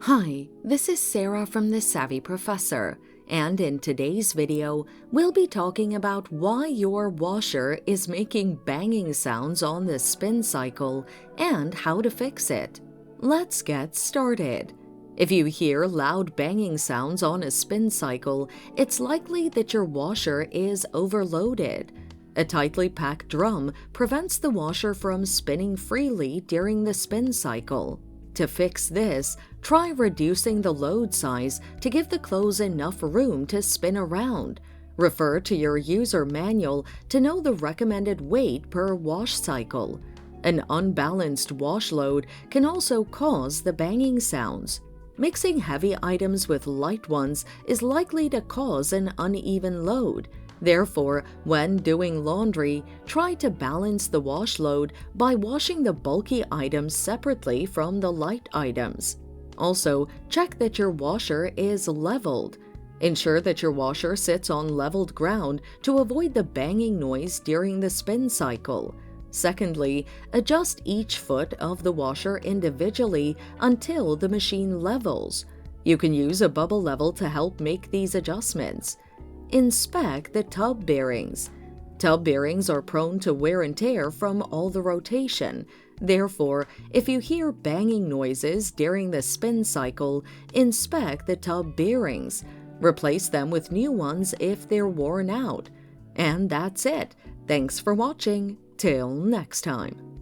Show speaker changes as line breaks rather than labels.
Hi, this is Sarah from The Savvy Professor, and in today's video, we'll be talking about why your washer is making banging sounds on the spin cycle and how to fix it. Let's get started. If you hear loud banging sounds on a spin cycle, it's likely that your washer is overloaded. A tightly packed drum prevents the washer from spinning freely during the spin cycle. To fix this, try reducing the load size to give the clothes enough room to spin around. Refer to your user manual to know the recommended weight per wash cycle. An unbalanced wash load can also cause the banging sounds. Mixing heavy items with light ones is likely to cause an uneven load. Therefore, when doing laundry, try to balance the wash load by washing the bulky items separately from the light items. Also, check that your washer is leveled. Ensure that your washer sits on leveled ground to avoid the banging noise during the spin cycle. Secondly, adjust each foot of the washer individually until the machine levels. You can use a bubble level to help make these adjustments. Inspect the tub bearings. Tub bearings are prone to wear and tear from all the rotation. Therefore, if you hear banging noises during the spin cycle, inspect the tub bearings. Replace them with new ones if they're worn out. And that's it. Thanks for watching. Till next time.